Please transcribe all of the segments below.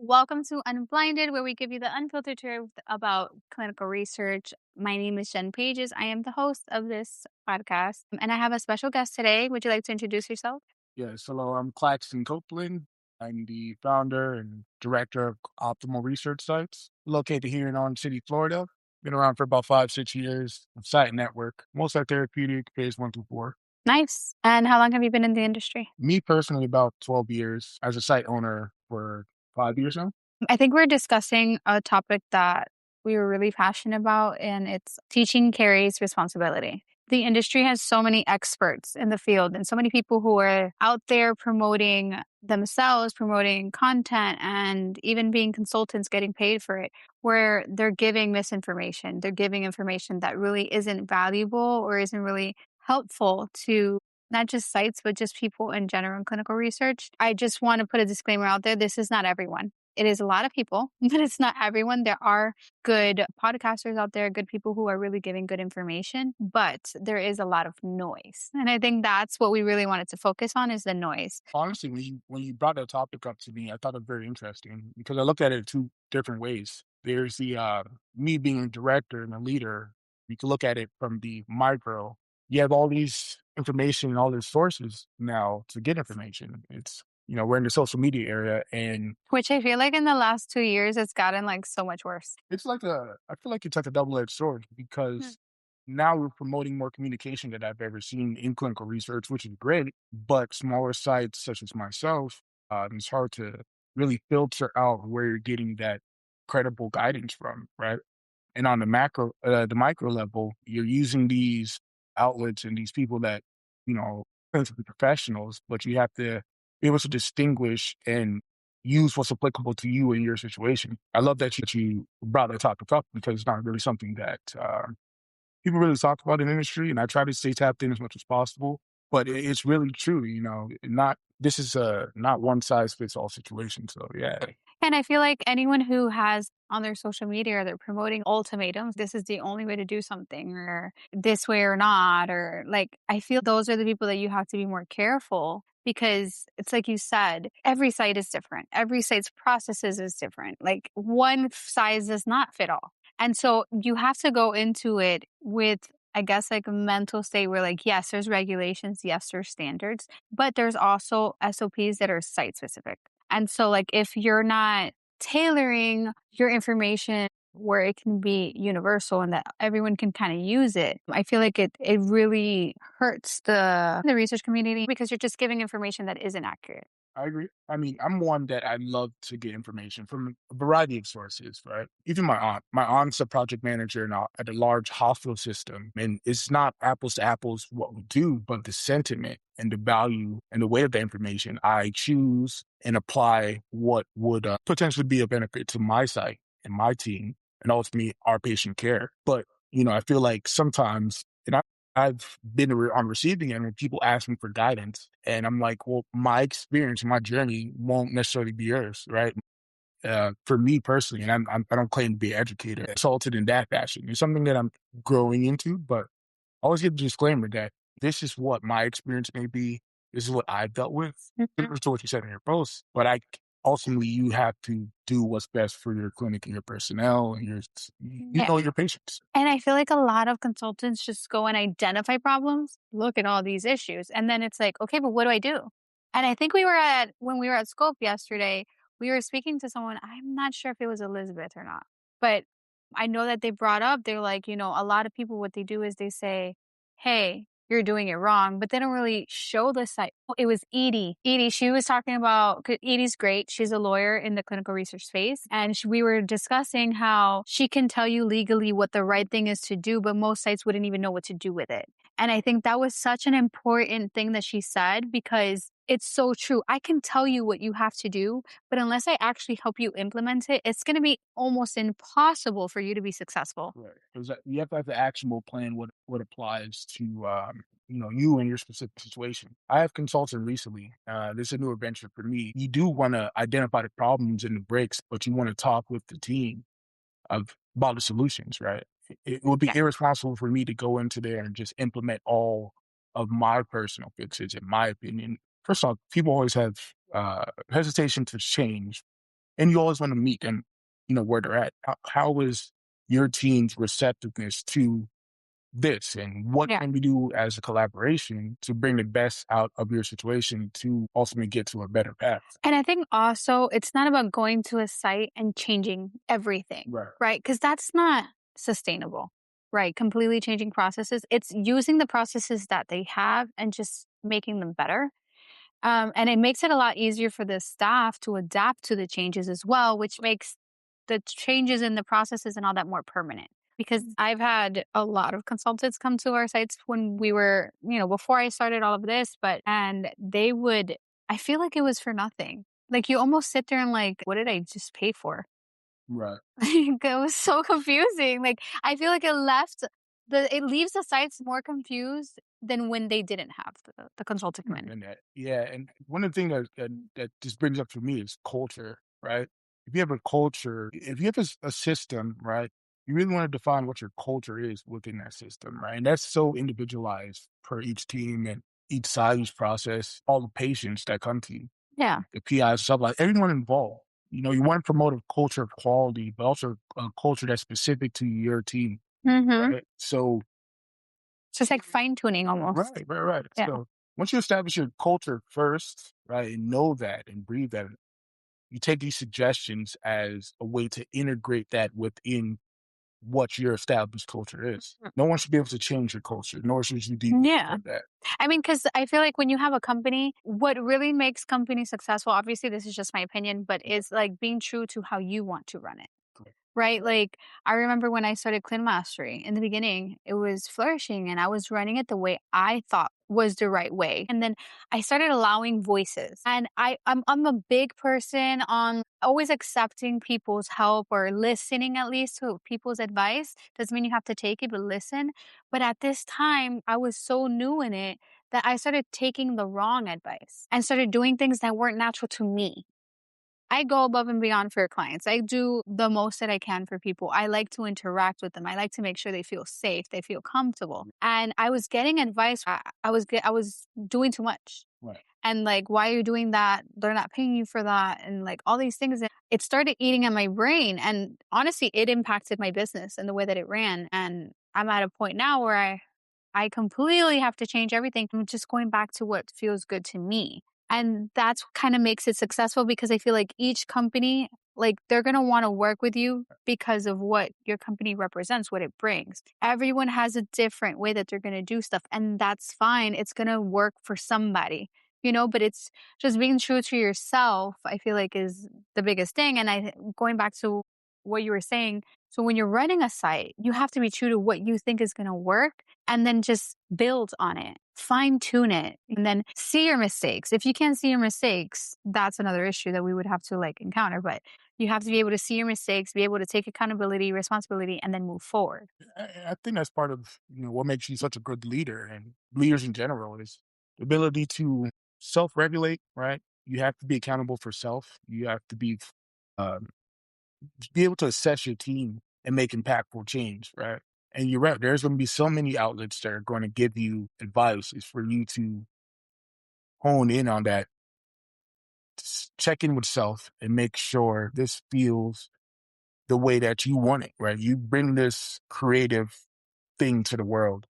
Welcome to Unblinded, where we give you the unfiltered truth about clinical research. My name is Jen Pages. I am the host of this podcast, and I have a special guest today. Would you like to introduce yourself? Yes, hello, I'm Claxton Copeland. I'm the founder and director of Optimal Research Sites, located here in Orange City, Florida. Been around for about 5, 6 years. Site network, mostly therapeutic, phase 1 through 4. Nice. And how long have you been in the industry? Me personally, about 12 years as a site owner for 5 years now. I think we're discussing a topic that we were really passionate about, and it's teaching carries responsibility. The industry has so many experts in the field and so many people who are out there promoting themselves, promoting content, and even being consultants getting paid for it, where they're giving misinformation. They're giving information that really isn't valuable or isn't really helpful to not just sites, but just people in general in clinical research. I just want to put a disclaimer out there. This is not everyone. It is a lot of people, but it's not everyone. There are good podcasters out there, good people who are really giving good information, but there is a lot of noise. And I think that's what we really wanted to focus on is the noise. Honestly, when you brought that topic up to me, I thought it very interesting because I looked at it two different ways. There's the me being a director and a leader. You can look at it from the micro. You have all these information and all these sources now to get information. We're in the social media area, and Which I feel like in the last 2 years, it's gotten like so much worse. I feel like it's like a double-edged sword Hmm. because now we're promoting more communication than I've ever seen in clinical research, which is great. But smaller sites such as myself, it's hard to really filter out where you're getting that credible guidance from, right? And on the micro level, you're using these outlets and these people that, claim to be professionals, but you have to be able to distinguish and use what's applicable to you in your situation. I love that you brought that topic up because it's not really something that people really talk about in the industry, and I try to stay tapped in as much as possible. But it's really true, not this is a not one size fits all situation. So yeah, And I feel like anyone who has on their social media, they're promoting ultimatums. This is the only way to do something, or this way or not. Or like, I feel those are the people that you have to be more careful because it's like you said, every site is different. Every site's processes is different. Like, one size does not fit all. And so you have to go into it with, I guess, like a mental state where, like, yes, there's regulations, yes, there's standards, but there's also SOPs that are site specific. And so, like, if you're not tailoring your information where it can be universal and that everyone can kind of use it, I feel like it really hurts the research community because you're just giving information that isn't accurate. I agree. I mean, I'm one that I love to get information from a variety of sources, right? Even my aunt. My aunt's a project manager at a large hospital system, and it's not apples to apples what we do, but the sentiment and the value and the weight of the information. I choose and apply what would potentially be a benefit to my site and my team, and ultimately our patient care. But I feel like sometimes, and I've been on receiving end when people ask me for guidance, and I'm like, well, my experience, my journey won't necessarily be yours, right? For me personally, and I don't claim to be an educator, assaulted in that fashion. It's something that I'm growing into, but I always give a disclaimer that this is what my experience may be. This is what I've dealt with. Similar to what you said in your post, but ultimately you have to do what's best for your clinic and your personnel and your patients. And I feel like a lot of consultants just go and identify problems, look at all these issues, and then it's like, okay, but what do I do? And I think when we were at Scope yesterday, we were speaking to someone, I'm not sure if it was Elizabeth or not, but I know that they brought up, they're like, a lot of people, what they do is they say, hey, you're doing it wrong, but they don't really show the site. Oh, it was Edie. Edie, she was talking about, 'cause Edie's great. She's a lawyer in the clinical research space. And we were discussing how she can tell you legally what the right thing is to do, but most sites wouldn't even know what to do with it. And I think that was such an important thing that she said because it's so true. I can tell you what you have to do, but unless I actually help you implement it, it's going to be almost impossible for you to be successful. Right. Because you have to have the actionable plan what applies to you and your specific situation. I have consulted recently. This is a newer venture for me. You do want to identify the problems and the breaks, but you want to talk with the team about the solutions, right? It would be Yeah. irresponsible for me to go into there and just implement all of my personal fixes, in my opinion. First off, people always have hesitation to change, and you always want to meet and where they're at. How is your team's receptiveness to this, and what Yeah. can we do as a collaboration to bring the best out of your situation to ultimately get to a better path? And I think also it's not about going to a site and changing everything, Right. right? Because that's not sustainable, right? Completely changing processes. It's using the processes that they have and just making them better. And it makes it a lot easier for the staff to adapt to the changes as well, which makes the changes in the processes and all that more permanent. Because I've had a lot of consultants come to our sites when we were, before I started all of this, and they would, I feel like it was for nothing. Like you almost sit there and like, what did I just pay for? Right. Like, it was so confusing. Like I feel like it leaves the sites more confused than when they didn't have the consultant come in. And that, yeah, and one of the things that just brings up for me is culture, right? If you have a culture, if you have a system, right, you really want to define what your culture is within that system, right? And that's so individualized per each team and each size process, all the patients that come to you, Yeah. the PIs, stuff like everyone involved. You want to promote a culture of quality, but also a culture that's specific to your team, Mm-hmm. right? So So it's like fine tuning almost. right, right, right. Yeah. So once you establish your culture first, right, and know that and breathe that, you take these suggestions as a way to integrate that within what your established culture is. No one should be able to change your culture, nor should you Yeah. disrupt that. I mean, because I feel like when you have a company, what really makes companies successful, obviously, this is just my opinion, but is like being true to how you want to run it. Correct. Right? Like, I remember when I started Clean Mastery, in the beginning, it was flourishing and I was running it the way I thought was the right way. And then I started allowing voices. And I'm a big person on always accepting people's help or listening at least to people's advice. Doesn't mean you have to take it, but listen. But at this time, I was so new in it that I started taking the wrong advice and started doing things that weren't natural to me. I go above and beyond for clients. I do the most that I can for people. I like to interact with them. I like to make sure they feel safe, they feel comfortable. And I was getting advice. I was doing too much. Right. And like, why are you doing that? They're not paying you for that. And like all these things. And it started eating at my brain. And honestly, it impacted my business and the way that it ran. And I'm at a point now where I completely have to change everything. I'm just going back to what feels good to me. And that's what kind of makes it successful because I feel like each company, like they're going to want to work with you because of what your company represents, what it brings. Everyone has a different way that they're going to do stuff, and that's fine. It's going to work for somebody, but it's just being true to yourself, I feel like is the biggest thing. And going back to what you were saying, so when you're running a site, you have to be true to what you think is going to work and then just build on it, fine tune it, and then see your mistakes. If you can't see your mistakes, that's another issue that we would have to like encounter. But you have to be able to see your mistakes, be able to take accountability, responsibility, and then move forward. I think that's part of what makes you such a good leader, and leaders in general is the ability to self-regulate. Right, you have to be accountable for self. You have to um, be able to assess your team and make impactful change. Right, and you're right. There's going to be so many outlets that are going to give you advice. Is for you to hone in on that, check in with self, and make sure this feels the way that you want it. Right, you bring this creative thing to the world.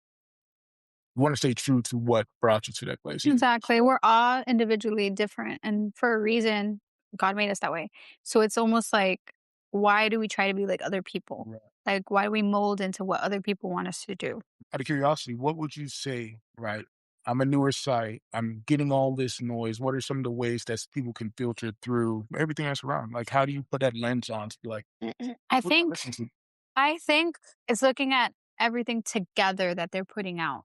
You want to stay true to what brought you to that place. Exactly. We're all individually different. And for a reason, God made us that way. So it's almost like, why do we try to be like other people? Right. Like, why do we mold into what other people want us to do? Out of curiosity, what would you say, right? I'm a newer site. I'm getting all this noise. What are some of the ways that people can filter through everything that's around? Like, how do you put that lens on to be like, I what do I think listen to? I think it's looking at everything together that they're putting out.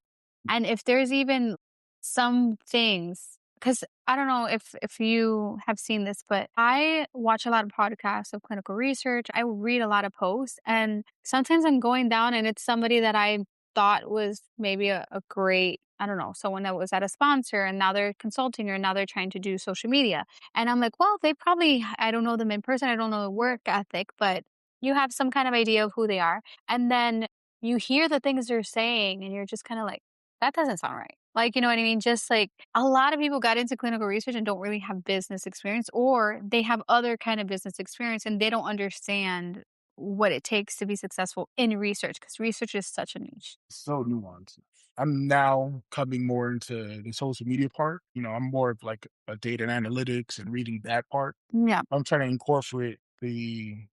And if there's even some things, because I don't know if you have seen this, but I watch a lot of podcasts of clinical research. I read a lot of posts, and sometimes I'm going down and it's somebody that I thought was maybe a great, I don't know, someone that was at a sponsor and now they're consulting or now they're trying to do social media. And I'm like, well, they probably, I don't know them in person. I don't know the work ethic, but you have some kind of idea of who they are. And then you hear the things they're saying and you're just kind of like, that doesn't sound right. Like, you know what I mean? Just like a lot of people got into clinical research and don't really have business experience, or they have other kind of business experience and they don't understand what it takes to be successful in research because research is such a niche. So nuanced. I'm now coming more into the social media part. I'm more of like a data and analytics and reading that part. Yeah. I'm trying to incorporate the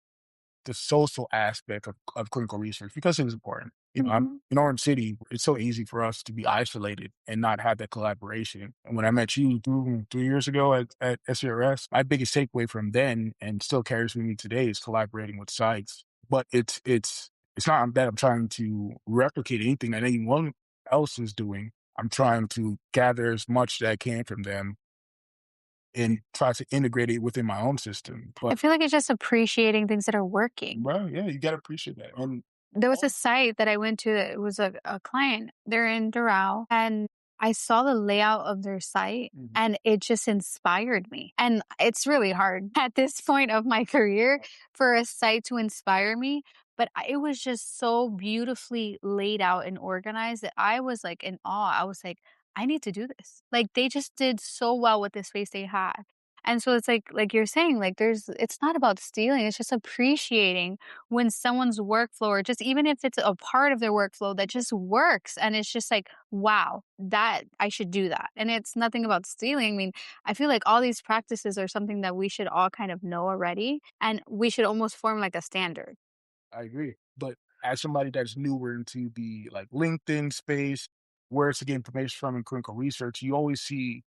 social aspect of clinical research because it is important. I'm Mhm. in Orange City. It's so easy for us to be isolated and not have that collaboration. And when I met you 3 years ago at SRS, my biggest takeaway from then and still carries with me today is collaborating with sites. But it's not that I'm trying to replicate anything that anyone else is doing. I'm trying to gather as much that I can from them and try to integrate it within my own system. I But feel like it's just appreciating things that are working. well, yeah, you gotta appreciate that. And There was a site that I went to, it was a client. They're in Doral, and I saw the layout of their site Mhm. and it just inspired me. And it's really hard at this point of my career for a site to inspire me, but it was just so beautifully laid out and organized that I was like in awe. I was like, I need to do this. Like they just did so well with the space they had. And so it's like you're saying, like it's not about stealing, it's just appreciating when someone's workflow, or just even if it's a part of their workflow that just works, and it's just like, wow, that I should do that. And it's nothing about stealing. I mean, I feel like all these practices are something that we should all kind of know already, and we should almost form like a standard. I agree. But as somebody that's newer into the like LinkedIn space, where to get information from in clinical research, you always see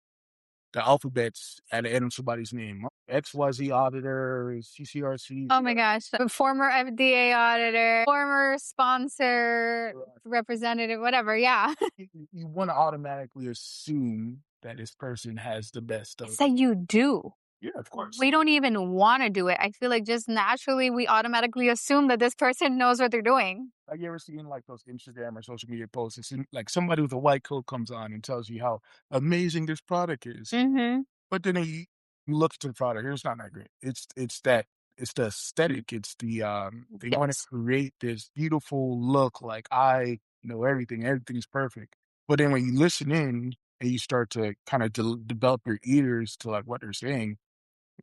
the alphabets at the end of somebody's name. XYZ auditor, CCRC. Oh my gosh. A former FDA auditor, former sponsor, representative, whatever. Yeah. You want to automatically assume that this person has the best It's of. that you do. Yeah, of course. We don't even want to do it. I feel like just naturally we automatically assume that this person knows what they're doing. Like you ever seen like those Instagram or social media posts? Like somebody with a white coat comes on and tells you how amazing this product is. Mhm. But then you look at the product, it's not that great. It's the aesthetic, it's they wanna Yes. create this beautiful look, like I know everything, everything's perfect. But then when you listen in and you start to kinda develop your ears to, like, what they're saying,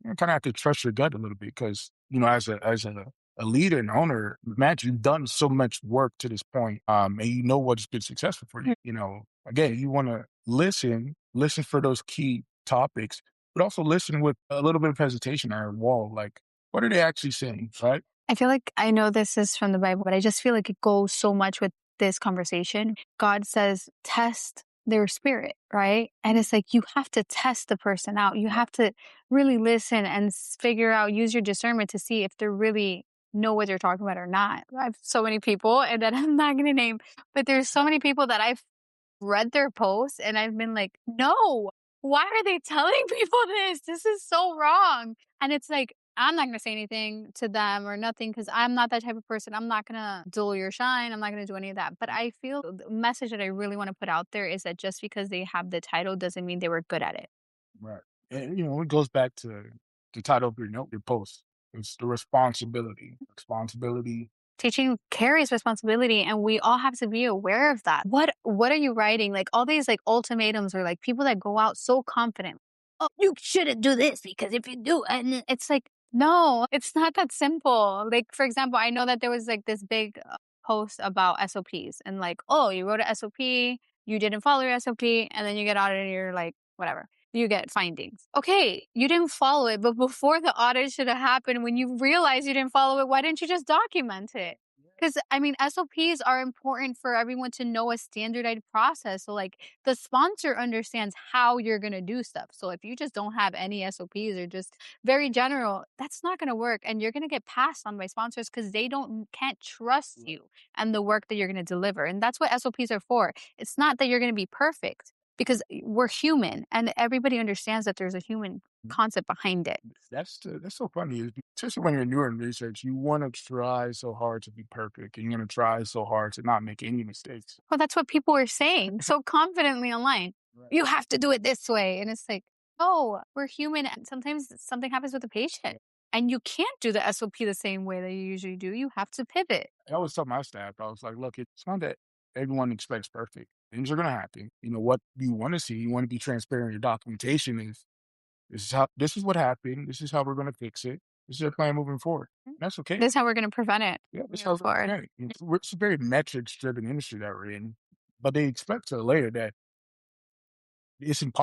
you kinda have to trust your gut a little bit because, as a leader and owner, imagine you've done so much work to this point, and you know what's been successful for you. Again, you wanna listen for those key topics, but also listen with a little bit of hesitation or a wall, like, what are they actually saying, right? I feel like I know this is from the Bible, but I just feel like it goes so much with this conversation. God says, test their spirit, right? And it's like you have to test the person out. You have to really listen and figure out, use your discernment to see if they really know what they're talking about or not. I have so many people, and that I'm not going to name, but there's so many people that I've read their posts and I've been like, no, why are they telling people this? This is so wrong. And it's like, I'm not going to say anything to them or nothing because I'm not that type of person. I'm not going to dull your shine. I'm not going to do any of that. But I feel the message that I really want to put out there is that just because they have the title doesn't mean they were good at it. Right. And, it goes back to the title of your post. It's the responsibility. Responsibility. Teaching carries responsibility, and we all have to be aware of that. What are you writing? Like all these like ultimatums, or like people that go out so confident. Oh, you shouldn't do this because if you do, and it's like, no, it's not that simple. Like for example, I know that there was like this big post about SOPs, and like, oh, you wrote a SOP, you didn't follow your SOP, and then you get audited, and you're like, whatever, you get findings. Okay, you didn't follow it, but before the audit should have happened, when you realize you didn't follow it, why didn't you just document it? Because I mean, SOPs are important for everyone to know a standardized process. So, like, the sponsor understands how you're going to do stuff. So, if you just don't have any SOPs or just very general, that's not going to work. And you're going to get passed on by sponsors because they can't trust you and the work that you're going to deliver. And that's what SOPs are for. It's not that you're going to be perfect because we're human and everybody understands that there's a human concept behind it. That's so funny, especially when you're newer in research, you wanna try so hard to be perfect, and you're gonna try so hard to not make any mistakes. Well, that's what people were saying so confidently online. Right. You have to do it this way. And it's like, oh, we're human. And sometimes something happens with the patient. And you can't do the SOP the same way that you usually do. You have to pivot. I always tell my staff, I was like, "Look, it's not that everyone expects perfect. things are gonna happen. You know, what you wanna see, you wanna be transparent in your documentation is this is what happened, this is how we're gonna fix it, this is our plan moving forward. That's okay. This is how we're gonna prevent it Yeah, that's moving how we're forward. okay. It's a very metrics driven industry that we're in, but they expect to later that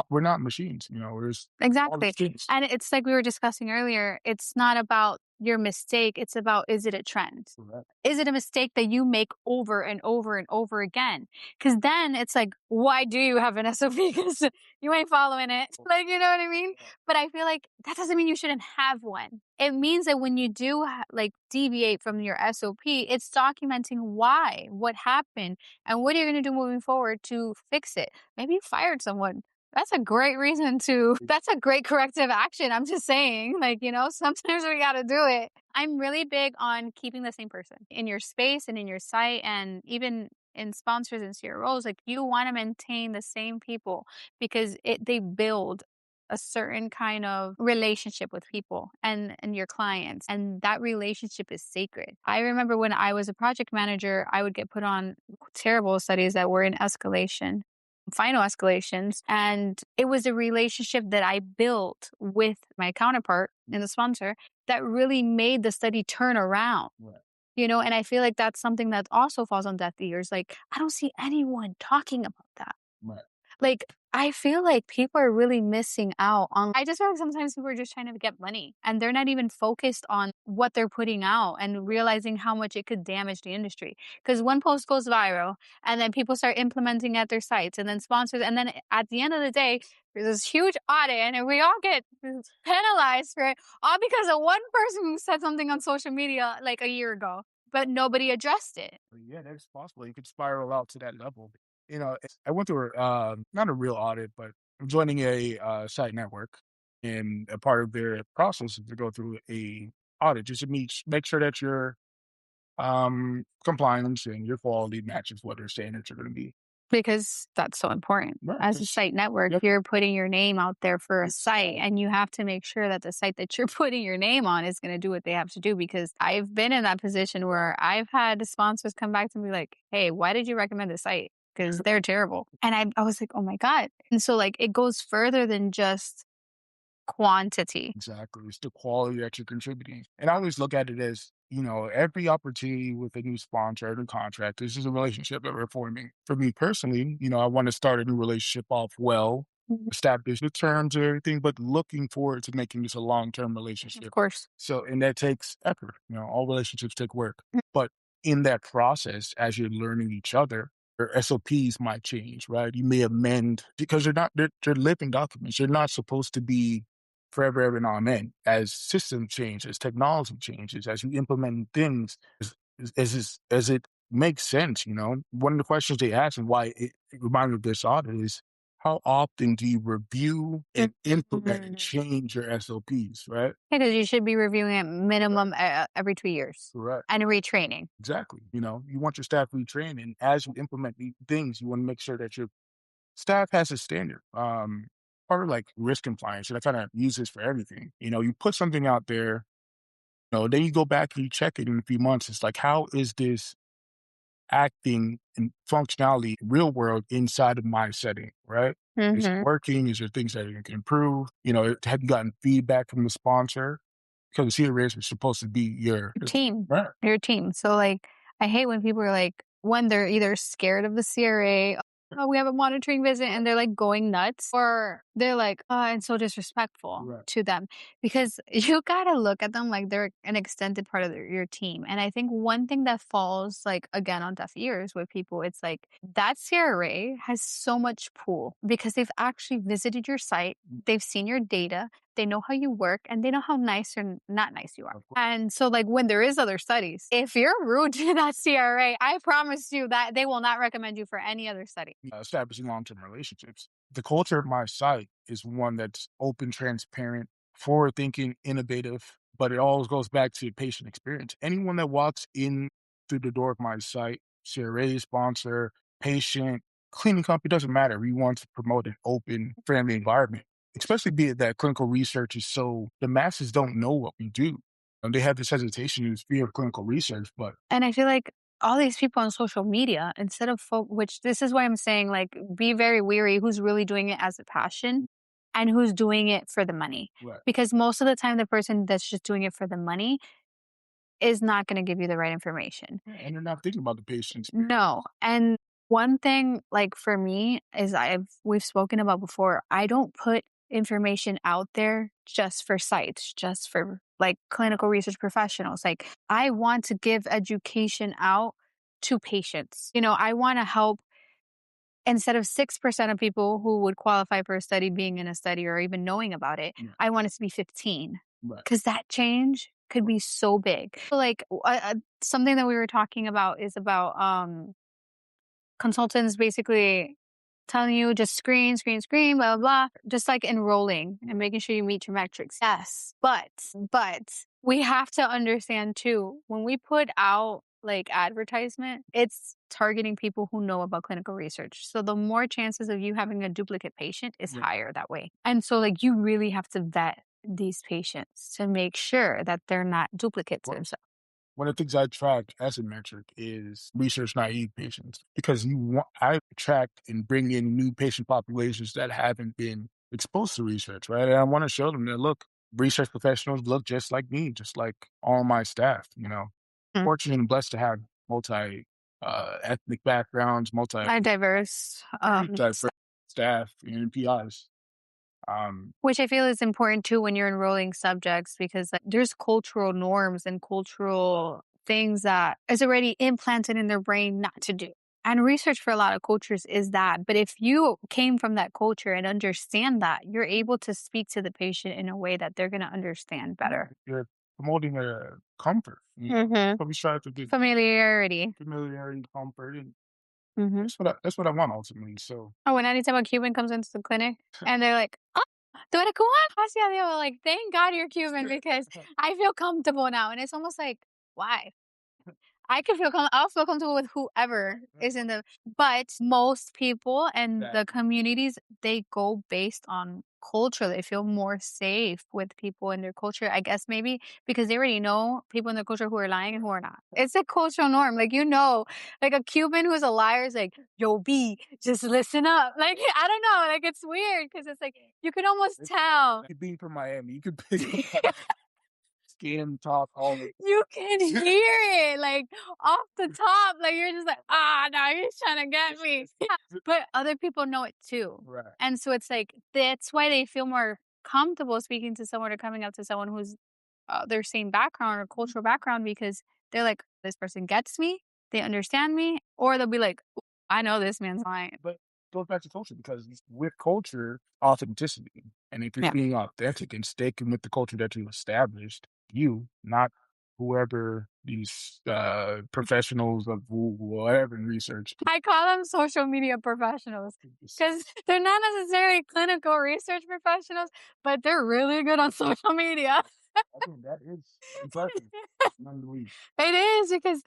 we're not machines, you know, there's all Exactly. these things. And it's like we were discussing earlier, it's not about your mistake, it's about, is it a trend? Correct. Is it a mistake that you make over and over and over again? Because then it's like, why do you have an SOP? Because you ain't following it. Like, you know what I mean? But I feel like that doesn't mean you shouldn't have one. It means that when you do like deviate from your SOP, it's documenting why, what happened, and what are you going to do moving forward to fix it. Maybe you fired someone. That's a great reason to, that's a great corrective action. I'm just saying, like, sometimes we got to do it. I'm really big on keeping the same person in your space and in your site and even in sponsors and CROs. Like, you want to maintain the same people because they build a certain kind of relationship with people and your clients, and that relationship is sacred. I remember when I was a project manager, I would get put on terrible studies that were in escalation, final escalations, and it was a relationship that I built with my counterpart in the sponsor that really made the study turn around. Right. And I feel like that's something that also falls on deaf ears. Like, I don't see anyone talking about that. Right. Like, I feel like people are really missing out on, I just feel like sometimes people are just trying to get money and they're not even focused on what they're putting out and realizing how much it could damage the industry. Because one post goes viral and then people start implementing at their sites and then sponsors. And then at the end of the day, there's this huge audit and we all get penalized for it, all because of one person who said something on social media like a year ago, but nobody addressed it. But yeah, that's possible. You could spiral out to that level. You know, I went through not a real audit, but I'm joining a site network, and a part of their process is to go through a audit just to make sure that your compliance and your quality matches what their standards are going to be. Because that's so important. Right. As a site network, Yep. you're putting your name out there for a site, and you have to make sure that the site that you're putting your name on is going to do what they have to do. Because I've been in that position where I've had sponsors come back to me like, hey, why did you recommend this site? Because they're terrible. And I was like, oh my God. And so, like, it goes further than just quantity. Exactly. It's the quality that you're contributing. And I always look at it as, you know, every opportunity with a new sponsor, a new contract, this is a relationship that we're forming. For me personally, you know, I want to start a new relationship off well, Mhm. establish the terms and everything, but looking forward to making this a long-term Of relationship. course. So, and that takes effort. You know, all relationships take work. Mm. But in that process, as you're learning each other, your SOPs might change, right? You may amend because they're living documents. They're not supposed to be forever, ever, and amen. As system changes, as technology changes, as you implement things, as it makes sense, you know. One of the questions they ask and why it reminded me of this audit is how often do you review and implement and change your SOPs, right? Because you should be reviewing it minimum every 2 years Correct. and retraining. Exactly. You know, you want your staff retrained, and as you implement these things, you want to make sure that your staff has a standard. Part of like risk compliance, and I kind of use this for everything. You know, you put something out there, you know, then you go back and you check it in a few months. It's like, how is this acting and functionality real world inside of my setting, right? Is it Mhm. working? Is there things that you can improve? You know, have you gotten feedback from the sponsor? Because the CRAs are supposed to be your Team, right. your team. So, like, I hate when people are like, when they're either scared of the CRA, oh, we have a monitoring visit, and they're like going nuts, or they're like, oh, and so disrespectful Right. to them because you gotta look at them like they're an extended part of your team. And I think one thing that falls like again on deaf ears with people, it's like that CRA has so much pull because they've actually visited your site, they've seen your data, they know how you work, and they know how nice or not nice you are. Of course. And so, like, when there is other studies, if you're rude to that CRA, I promise you that they will not recommend you for any other study. Establishing long-term relationships. The culture of my site is one that's open, transparent, forward-thinking, innovative, but it always goes back to patient experience. Anyone that walks in through the door of my site, CRA sponsor, patient, cleaning company, doesn't matter. We want to promote an open, friendly environment, especially be it that clinical research is so the masses don't know what we do. They have this hesitation, this fear of clinical research, but And I feel like all these people on social media instead of which this is why I'm saying, like, be very weary who's really doing it as a passion and who's doing it for the money. Right. Because most of the time, the person that's just doing it for the money is not going to give you the right information. Yeah, and they're not thinking about the patient's. No. And one thing, like for me, is we've spoken about before, I don't put information out there just for sites, just for like clinical research professionals. Like I want to give education out to patients. I want to help instead of 6% of people who would qualify for a study being in a study or even knowing about it, Right. I want it to be 15 Right. because that change could be so big. So, like something that we were talking about is about consultants basically telling you just screen, screen, screen, blah, blah, blah, just like enrolling and making sure you meet your metrics. Yes. But we have to understand too, when we put out like advertisement, it's targeting people who know about clinical research. So the more chances of you having a duplicate patient is Yeah. higher that way. And so like you really have to vet these patients to make sure that they're not duplicates of Well, themselves. one of the things I track as a metric is research naive patients because I track and bring in new patient populations that haven't been exposed to research, right? And I want to show them that look, research professionals look just like me, just like all my staff. Mm. Fortunate and blessed to have multi ethnic backgrounds, multi Diverse diverse staff and PIs. which I feel is important too when you're enrolling subjects because like, there's cultural norms and cultural things that is already implanted in their brain not to do. And research for a lot of cultures is that. But if you came from that culture and understand that, you're able to speak to the patient in a way that they're going to understand better. You're promoting a comfort. Hmm. But we strive to get Familiarity. familiarity, comfort, and Hmm. that's what I want ultimately. So Oh, when anytime a Cuban comes into the clinic and they're like, "Oh, tú eres cubano?" Así, adiós, like, thank God you're Cuban because I feel comfortable now. And it's almost like, why? I'll feel comfortable with whoever is in the, but most people and the communities, they go based on culture. They feel more safe with people in their culture. I guess maybe because they already know people in their culture who are lying and who are not. It's a cultural norm. Like a Cuban who's a liar is like, yo, B, just listen up. Like, I don't know. Like, it's weird because it's like, you can almost tell. being from Miami, you could pick up skin talk all the You can hear it, like, off the top, like, you're just like, "Ah, no, he's trying to get me." But other people know it too. right. And so it's like, that's why they feel more comfortable speaking to someone or coming up to someone who's, their same background or cultural background because they're like, "This person gets me, they understand me," or they'll be like, "I know this man's lying." But it goes back to culture because with culture, authenticity. And if you're Yeah. being authentic and sticking with the culture that you established, you, not whoever these professionals of whatever research. I call them social media professionals because they're not necessarily clinical research professionals, but they're really good on social media. I think that is impressive. Nonetheless, It is because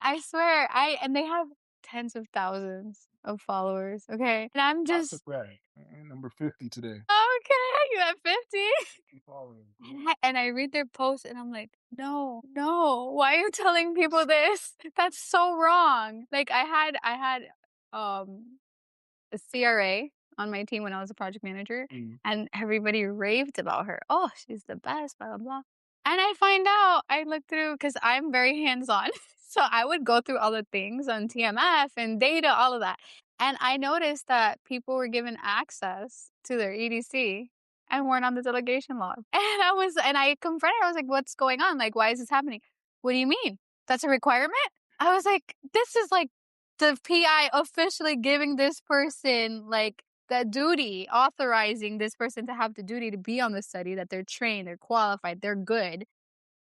I swear and they have tens of thousands of followers. Okay. And I'm I took just that. Number 50 today. okay, you have 50. Keep following. And I read their posts and I'm like, no, no, why are you telling people this? That's so wrong. Like I had um a CRA on my team when I was a project manager, Mm. and everybody raved about her. Oh, she's the best, blah, blah, blah. And I find out, I look through because I'm very hands on. So I would go through all the things on TMF and data, all of that. And I noticed that people were given access to their EDC and weren't on the delegation log. And I confronted her. I was like, what's going on? Like, why is this happening? What do you mean? That's a requirement? I was like, this is like the PI officially giving this person like the duty, authorizing this person to have the duty to be on the study, that they're trained, they're qualified, they're good.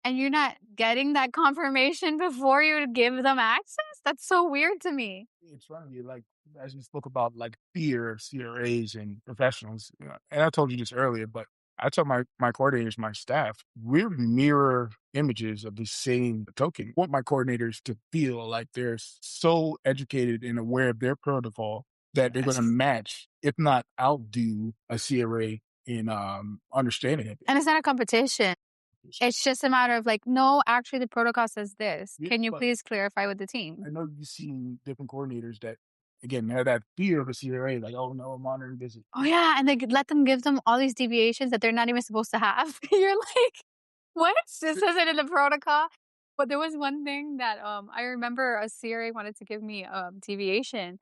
And you're not getting that confirmation before you give them access? That's so weird to me. It's funny, like as you spoke about like fear of CRAs and professionals, and I told you this earlier, but I tell my coordinators, my staff, we're mirror images of the same token. I want my coordinators to feel like they're so educated and aware of their protocol that they're going to match, if not outdo, a CRA in understanding it. And it's not a competition. It's just a matter of like, no, actually the protocol says this. Yeah, Can you but please clarify with the team? I know you've seen different coordinators that, again, have that fear of a CRA, like, "Oh, no, I'm monitoring visit." Oh yeah, and they could let them give them all these deviations that they're not even supposed to have. You're like, "What? This isn't in the protocol?" But there was one thing that, I remember a CRA wanted to give me, deviation,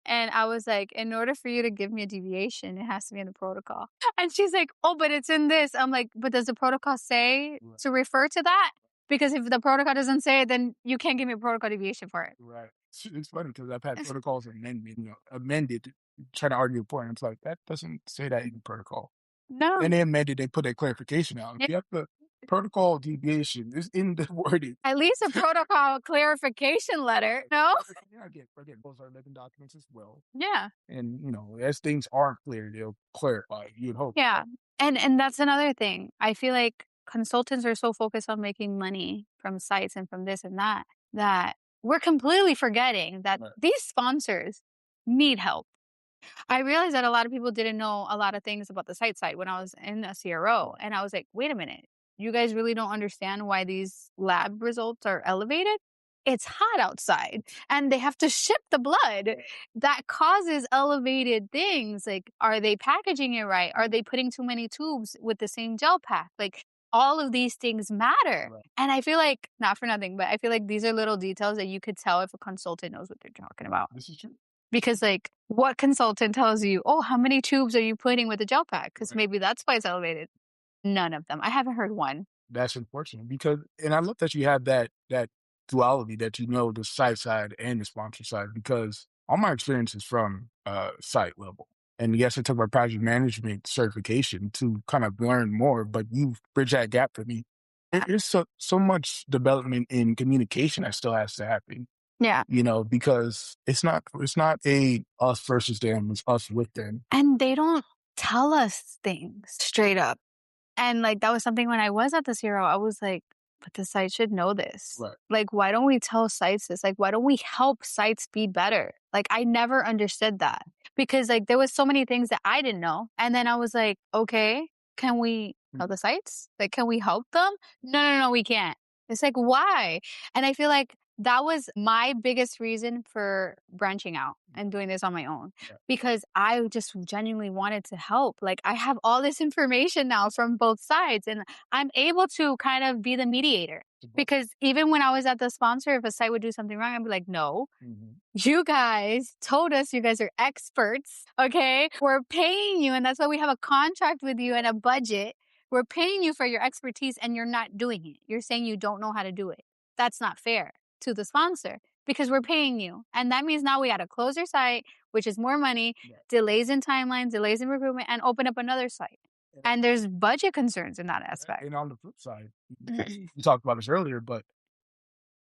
and I was like, "In order for you to give me a deviation, it has to be in the protocol." And she's like, "Oh, but it's in this." I'm like, "But does the protocol say Right, to refer to that? Because if the protocol doesn't say it, then you can't give me a protocol deviation for it." right. It's funny because I've had protocols amended, trying to argue a point. It's like, "That doesn't say that in the protocol." No. And they amended, they put a clarification out. Yeah. If you have the protocol deviation is in the wording. At least a protocol clarification letter, no? Yeah, I get those are living documents as well. Yeah. And, as things aren't clear, they'll clarify, you'd hope. Yeah. And that's another thing. I feel like consultants are so focused on making money from sites and from this and that, that we're completely forgetting that Right. these sponsors need help. I realized that a lot of people didn't know a lot of things about the site when I was in a CRO. And I was like, wait a minute, you guys really don't understand why these lab results are elevated? It's hot outside and they have to ship the blood. That causes elevated things. Like, are they packaging it right? Are they putting too many tubes with the same gel pack? Like, all of these things matter. Right. And I feel like, not for nothing, but I feel like these are little details that you could tell if a consultant knows what they're talking about. This is true. Because, like, what consultant tells you, "Oh, how many tubes are you putting with the gel pack?" Because Right. maybe that's why it's elevated. None of them. I haven't heard one. That's unfortunate because and I love that you have that duality that the site side and the sponsor side because all my experience is from site level. And yes, I took my project management certification to kind of learn more, but you've bridged that gap for me. There's so much development in communication that still has to happen, Yeah. because it's not a us versus them, it's us with them. And they don't tell us things straight up. And, like, that was something when I was at the CRO, I was like, "But the site should know this. Right. Like, why don't we tell sites this? Like, why don't we help sites be better?" Like, I never understood that because, like, there was so many things that I didn't know, and then I was like, "Okay, can we tell the sites? Like, can we help them?" "No, no, no, we can't." It's like, "Why?" And I feel like that was my biggest reason for branching out and doing this on my own Right. because I just genuinely wanted to help. Like, I have all this information now from both sides, and I'm able to kind of be the mediator. Because even when I was at the sponsor, if a site would do something wrong, I'd be like, no, Mhm. you guys told us you guys are experts. Okay. We're paying you. And that's why we have a contract with you and a budget. We're paying you for your expertise and you're not doing it. You're saying you don't know how to do it. That's not fair to the sponsor because we're paying you. And that means now we got to close your site, which is more money, Right. delays in timelines, delays in recruitment, and open up another site. And And there's budget concerns in that aspect. and on the flip side, we talked about this earlier, but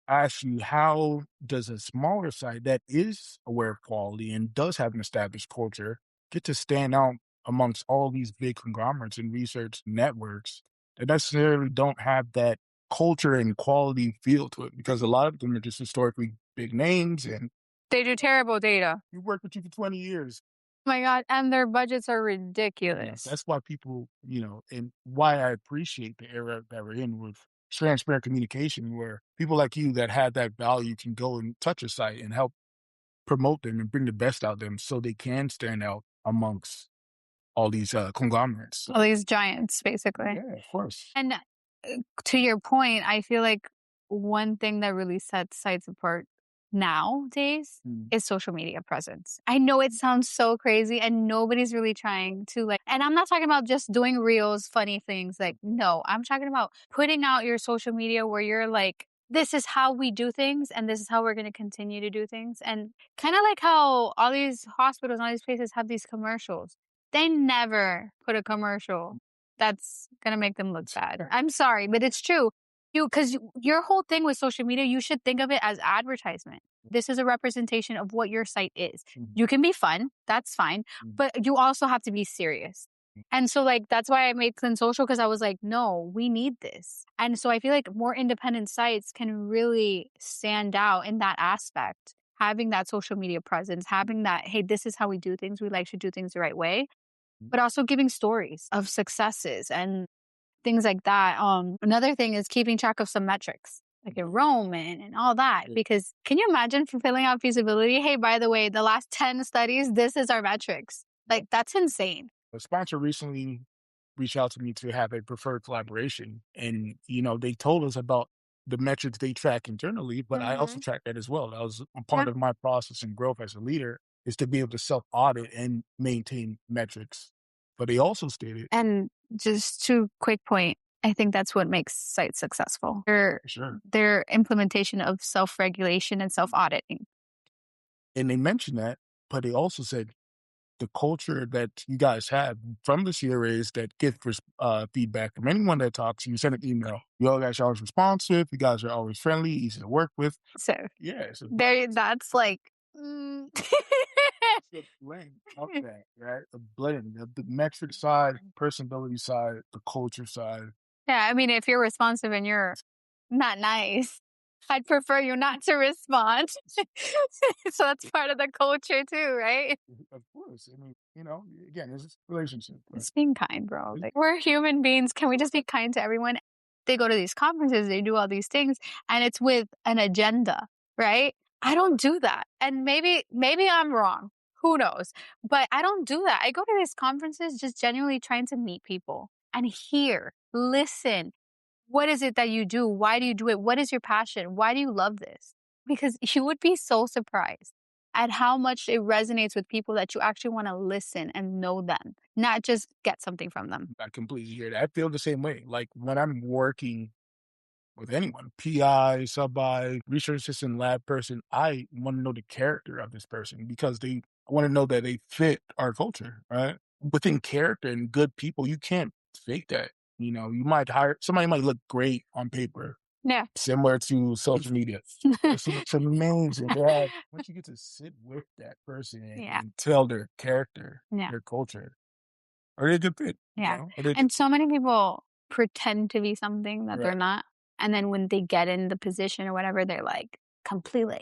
I asked you, how does a smaller site that is aware of quality and does have an established culture get to stand out amongst all these big conglomerates and research networks that necessarily don't have that culture and quality feel to it? Because a lot of them are just historically big names and They do terrible data. we worked with you for 20 years. Oh my god, and their budgets are Yes, ridiculous. that's why people, and why I appreciate the era that we're in with transparent communication, where people like you that have that value can go and touch a site and help promote them and bring the best out of them so they can stand out amongst all these conglomerates. All these giants, basically. Yeah, of course. And to your point, I feel like one thing that really sets sites apart nowadays Mm. is social media presence. I know it sounds so crazy and nobody's really trying to like, and I'm not talking about just doing reels, funny things. Like, no, I'm talking about putting out your social media where you're like, this is how we do things and this is how we're going to continue to do things. And kind of like how all these hospitals and all these places have these commercials. They never put a commercial that's gonna make them look bad. I'm sorry, but it's true. Because your whole thing with social media, you should think of it as advertisement. This is a representation of what your site is. Mhm. You can be fun, that's fine, Mhm. but you also have to be serious. And so, like, that's why I made Clean Social because I was like, no, we need this. And so I feel like more independent sites can really stand out in that aspect. Having that social media presence, having that, hey, this is how we do things. We like to do things the right way, but also giving stories of successes and things like that. Another thing is keeping track of some metrics, like enrollment and all that. Because can you imagine for filling out feasibility? Hey, by the way, the last 10 studies, this is our metrics. Like, that's insane. A sponsor recently reached out to me to have a preferred collaboration, and they told us about the metrics they track internally, but I also Hmm. track that as well. That was a Yeah. part of my process and growth as a leader is to be able to self audit and maintain metrics. But they also stated, And just to quick point, I think that's what makes sites successful. sure, Their implementation of self regulation and self auditing. and they mentioned that, but they also said the culture that you guys have from the CRAs that get feedback from anyone that talks, you send an email. You all guys are always responsive. You guys are always friendly, easy to work with. So Yeah, so there, that's like, mm. the blend of that, right? The blend of the metric side, personality side, the culture side. Yeah, I mean, if you're responsive and you're not nice, I'd prefer you not to respond. So that's part of the culture too, right? Of course. I mean, again, it's a relationship, right? Just being kind, bro. Like, we're human beings. Can we just be kind to everyone? They go to these conferences, they do all these things, and it's with an agenda, right? I don't do that. And maybe I'm wrong. Who knows? But I don't do that. I go to these conferences just genuinely trying to meet people and hear, listen. What is it that you do? Why do you do it? What is your passion? Why do you love this? Because you would be so surprised at how much it resonates with people that you actually want to listen and know them, not just get something from them. I completely hear that. I feel the same way. Like when I'm working with anyone, PI, sub-I, research assistant, lab person, I want to know the character of this person because I want to know that they fit our culture, right? Within character and good people, you can't fake that. You might hire somebody might look great on paper, Yeah. similar to social media. It's amazing. Yeah. Once you get to sit with that person and, Yeah. and tell their character, Yeah. their culture, are they a good fit? Yeah. Are they And so many people pretend to be something that they're right? not. And then when they get in the position or whatever, they're like completely,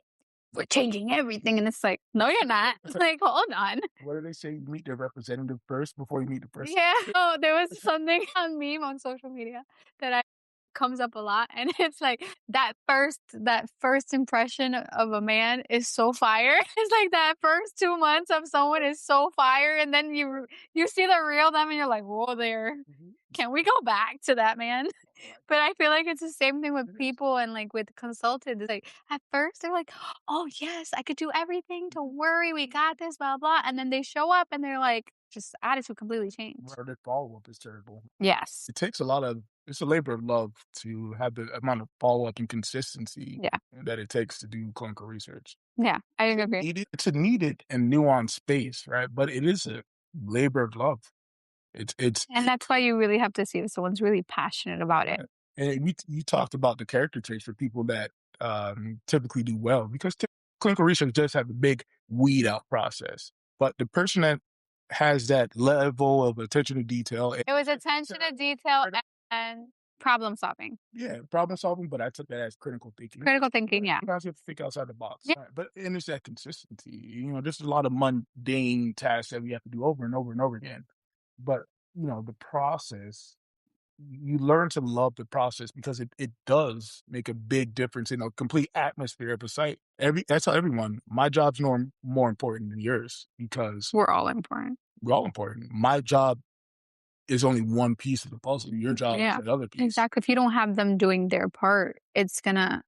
we're changing everything. And it's like, no, you're not. Like, hold on. What do they say? You meet their representative first before you meet the person. Yeah. Oh, there was something on meme on social media that I comes up a lot, and it's like that first impression of a man is so fire. It's like that first 2 months of someone is so fire, and then you see the real them, and you're like, whoa, there. Mhm. Can we go back to that man? Right. But I feel like it's the same thing with It is. people and like with consultants. It's like at first they're like, "Oh yes, I could do everything. Don't worry, we got this." Blah blah. And then they show up and they're like, just attitude completely changed. Or their follow-up is terrible. Yes. It takes a lot of it's a labor of love to have the amount of follow-up and consistency Yeah. that it takes to do clinical research. Yeah. I agree. It's a needed and nuanced space, right? But it is a labor of love. It's And that's why you really have to see if someone's really passionate about it. right. And you talked about the character traits for people that typically do well because clinical research does have a big weed out process. But the person that has that level of attention to detail, It was attention to detail and problem solving. yeah, problem solving. But I took that as critical thinking. Critical thinking, Right. yeah. Sometimes you have to think outside the box. Yeah. Right. But and it's that consistency. There's a lot of mundane tasks that we have to do over and over and over again. But the process you learn to love the process because it does make a big difference in a complete atmosphere of a site. I tell everyone, my job's more important than yours because We're all important. we're all important. My job is only one piece of the puzzle. Your job is Yeah. another piece. Exactly. If you don't have them doing their part, it's gonna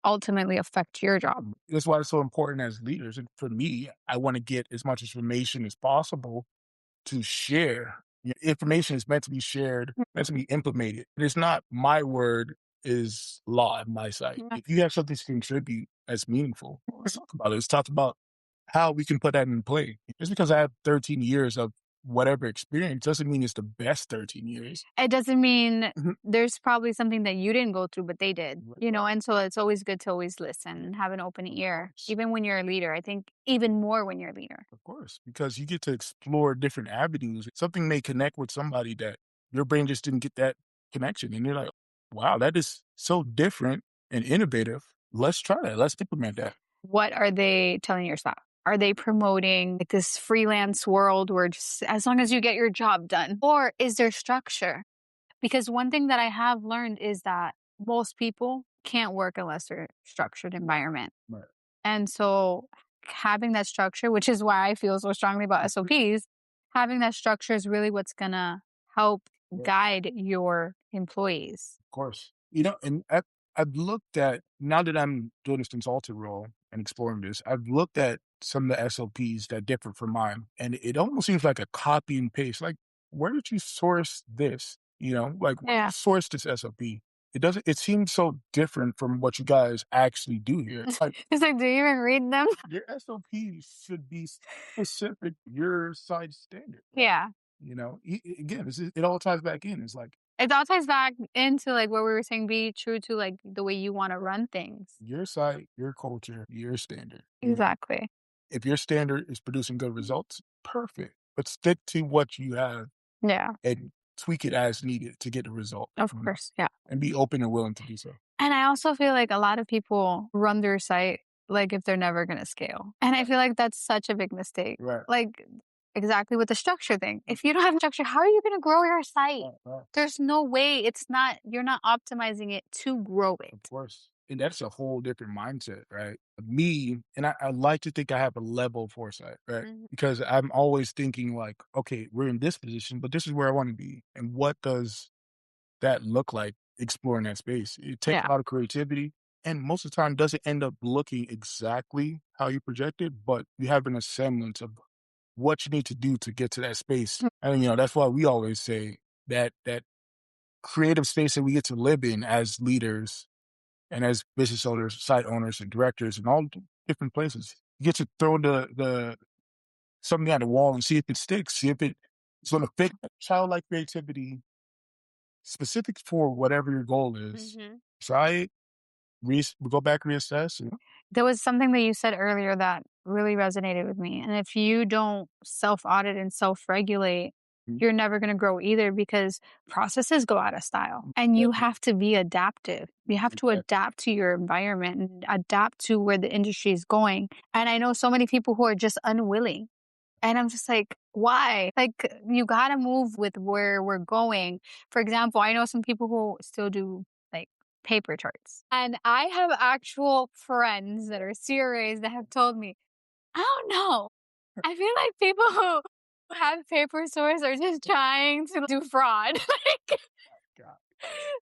ultimately affect your job. That's why it's so important as leaders. And for me, I want to get as much information as possible to share. Information is meant to be shared, meant to be implemented. It's not my word is law at my site. Yeah. If you have something to contribute that's meaningful, let's talk about it. Let's talk about how we can put that in play. Just because I have 13 years of whatever experience doesn't mean it's the best 13 years. It doesn't mean Mhm. there's probably something that you didn't go through, but they did, Right. and so it's always good to always listen and have an open ear, Course. even when you're a leader. I think even more when you're a leader. Of course, because you get to explore different avenues. Something may connect with somebody that your brain just didn't get that connection. And you're like, wow, that is so different and innovative. Let's try that. Let's implement that. What are they telling your staff? Are they promoting like this freelance world where just as long as you get your job done? Or is there structure? Because one thing that I have learned is that most people can't work unless they're structured environment. Right. And so having that structure, which is why I feel so strongly about SOPs, having that structure is really what's gonna help Yeah, of guide your employees. course. And I've looked at now that I'm doing this consultant role and exploring this, I've looked at some of the SOPs that differ from mine, and it almost seems like a copy and paste. Like, where did you source this? Like where did you Yeah. source this SOP? It seems so different from what you guys actually do here. Like It's like, do you even read them? your SOP should be specific your site standard. Yeah. Again, it all ties back in. It's like It all ties back into like what we were saying, be true to like the way you want to run things. your site, your culture, your standard. Exactly. If your standard is producing good results, perfect. But stick to what you have Yeah. and tweak it as needed to get the result. Of course. Yeah. And be open and willing to do so. And I also feel like a lot of people run their site like if they're never going to scale. And I feel like that's such a big mistake. Right. Like exactly with the structure thing. If you don't have structure, how are you going to grow your site? Right. There's no way. It's not, you're not optimizing it to grow Of it. course. And that's a whole different mindset, right? Me, and I like to think I have a level of foresight, right? Mhm. Because I'm always thinking like, okay, we're in this position, but this is where I want to be. And what does that look like exploring that space? It takes Yeah. a lot of creativity. And most of the time doesn't end up looking exactly how you projected, but you have an semblance of what you need to do to get to that space. And that's why we always say that creative space that we get to live in as leaders and as business owners, site owners, and directors, and all different places. You get to throw the something at the wall and see if it sticks, see if it's going to fit childlike creativity specific for whatever your goal is. Mhm. Try it, go back, reassess. There was something that you said earlier that really resonated with me. And if you don't self audit and self regulate, Mhm. you're never going to grow either because processes go out of style and you have to be adaptive. You have to Exactly. adapt to your environment and adapt to where the industry is going. And I know so many people who are just unwilling. And I'm just like, why? Like, you got to move with where we're going. For example, I know some people who still do like paper charts. And I have actual friends that are CRAs that have told me, I don't know. I feel like people who have paper source are just trying to do fraud. God.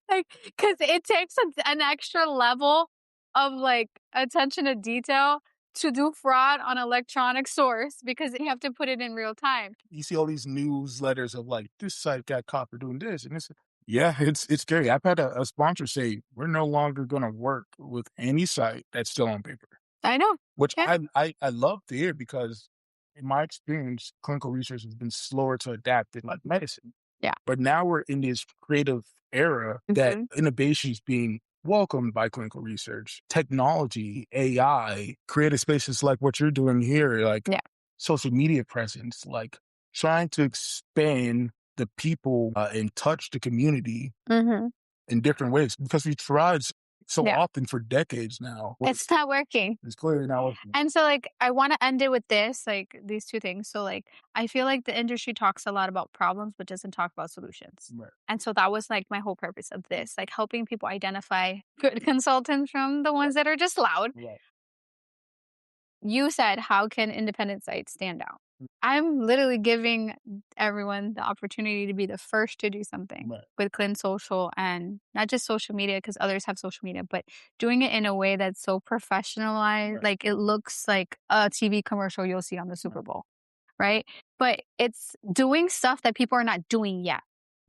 Like, because it takes an extra level of like attention to detail to do fraud on electronic source because you have to put it in real time. You see all these newsletters of like this site got caught for doing this, and yeah, it's scary. I've had a sponsor say we're no longer going to work with any site that's still on paper. I know. Which Yeah. I love to hear because in my experience, clinical research has been slower to adapt than like medicine. Yeah. But now we're in this creative era that Mhm. innovation is being welcomed by clinical research, technology, AI, creative spaces like what you're doing here, like Yeah. social media presence, like trying to expand the people and touch the community Mhm. in different ways because we tried so Yeah. often for decades now. It's not working. It's clearly not working. And so, like, I want to end it with this, like, these two things. So, like, I feel like the industry talks a lot about problems, but doesn't talk about solutions. Right. And so that was like my whole purpose of this, like helping people identify good consultants from the ones that are just loud. Right. You said, how can independent sites stand out? I'm literally giving everyone the opportunity to be the first to do something Right. with Clean Social and not just social media because others have social media, but doing it in a way that's so professionalized. Right. Like it looks like a TV commercial you'll see on the Super Right. Bowl, right? But it's doing stuff that people are not doing yet.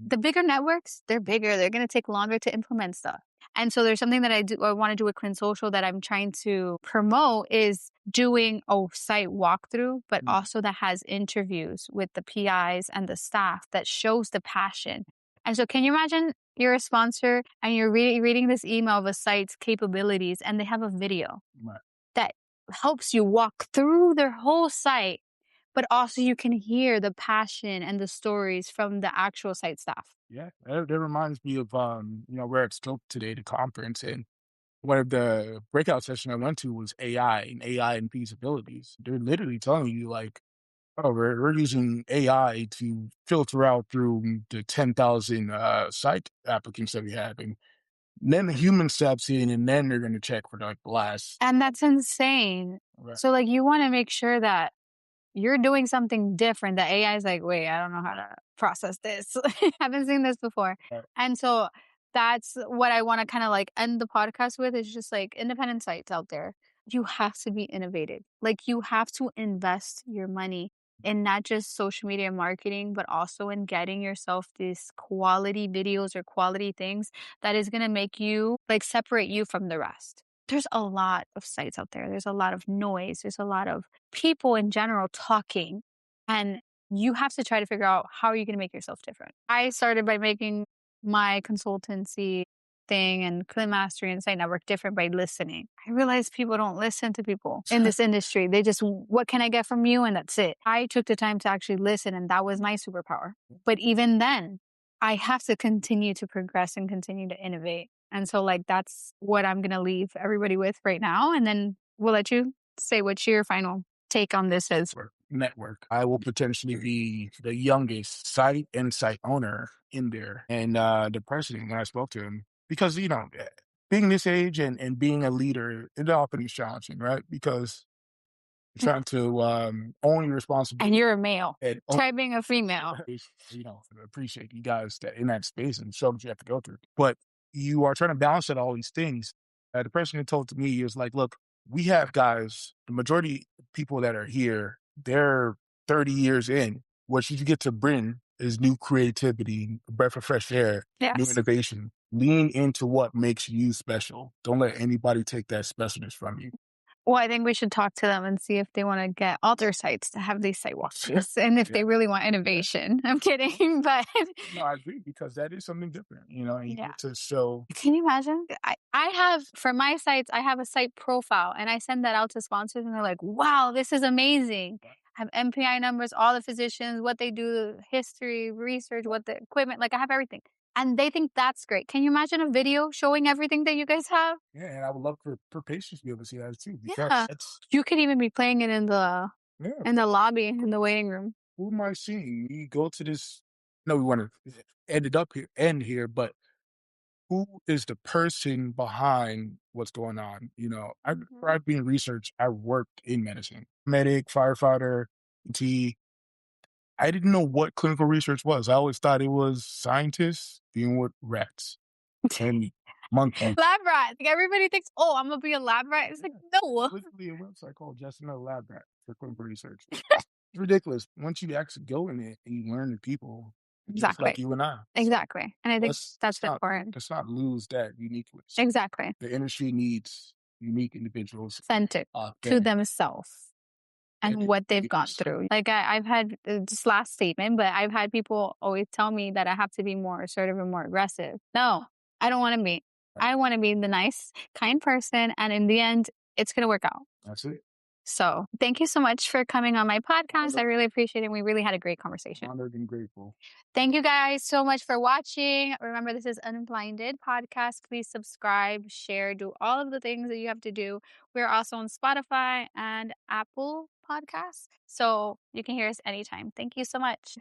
The bigger networks, they're bigger. They're going to take longer to implement stuff. And so there's something that I want to do with Clean Social that I'm trying to promote is doing a site walkthrough, but also that has interviews with the PIs and the staff that shows the passion. And so can you imagine you're a sponsor and you're reading this email of a site's capabilities and they have a video Right. that helps you walk through their whole site, but also you can hear the passion and the stories from the actual site staff. Yeah, that reminds me of we're at Scope today, the conference, and one of the breakout session I went to was AI and feasibilities. They're literally telling you like Oh, we're using AI to filter out through the 10,000 site applicants that we have, and then the human steps in, and then they're going to check for like the last. And that's insane. Right, So, like, you wanna make sure that you're doing something different. The AI is like, "Wait, I don't know how to process this. Haven't seen this before." right. And so that's what I wanna kinda, like, end the podcast with is just, like, independent sites out there. You have to be innovative. Like, you have to invest your money in not just social media marketing, but also in getting yourself these quality videos or quality things that is gonna make you like, separate you from the rest. There's a lot of sites out there. There's a lot of noise. There's a lot of people in general talking, and you have to try to figure out how are you gonna make yourself different. I started by making my consultancy thing and Clean Mastery and Site Network different by listening. I realized people don't listen to people in this industry. They just, "What can I get from you?" And that's it. I took the time to actually listen, and that was my superpower. But even then, I have to continue to progress and continue to innovate. And so, like, that's what I'm gonna leave everybody with right now, and then we'll let you say what your final take on this is. Network. I will potentially be the youngest site and site owner in there. And the president, when I spoke to him, because being this age and being a leader, it often is challenging, right? Because you're trying to own your And responsibility you're a male. and own, Try being a female. appreciate you guys that in that space and show what you have to go through. But you are trying to balance out all these things. The president told to me, he was like, look, we have guys, the majority of people that are here, they're 30 years in. What you get to bring is new creativity, a breath of fresh air, new Yes. innovation. Lean into what makes you special. Don't let anybody take that specialness from you. Well, I think we should talk to them and see if they wanna get all their sites to have these site walkthroughs and if Yeah. they really want Yeah. innovation. I'm kidding, but No, I agree because that is something different, and you yeah. get to show. Can you imagine? I have for my sites, I have a site profile and I send that out to sponsors and they're like, "Wow, this is amazing." I have MPI numbers, all the physicians, what they do, history, research, what the equipment, like I have everything. And they think that's great. Can you imagine a video showing everything that you guys have? Yeah, and I would love for patients to be able to see that too because Yeah. it's You could even be playing it yeah. in the lobby, in the waiting room. Who am I seeing? We go to this. No, we want to end here, but who is the person behind what's going on? Mhm. Before I've been in research, I worked in medicine, medic, firefighter, T. I didn't know what clinical research was. I always thought it was scientists dealing with rats and monkeys. Lab rat. Like everybody thinks, "Oh, I'm gonna be a lab rat." It's like, Yeah, no. literally a website called Just Another Lab Rat for clinical research. It's ridiculous. Once you actually go in it and you learn the people, just like Exactly. you and I. So Exactly. And I think let's that's let's not important. let's not lose that uniqueness. Exactly. The industry needs unique individuals, Authentic to authentic, themselves and authentic what they've gone leaders. through. Like I've had this last statement, but I've had people always tell me that I have to be more assertive and more aggressive. No, I don't want to be. Right? I want to be the nice, kind person. And in the end, it's going to work out. That's it. So thank you so much for coming on my podcast. I Honored, really appreciate it. We really had a great conversation. honored and grateful. Thank you guys so much for watching. Remember, this is Unblinded podcast. Please subscribe, share, do all of the things that you have to do. We're also on Spotify and Apple Podcasts, so you can hear us anytime. Thank you so much.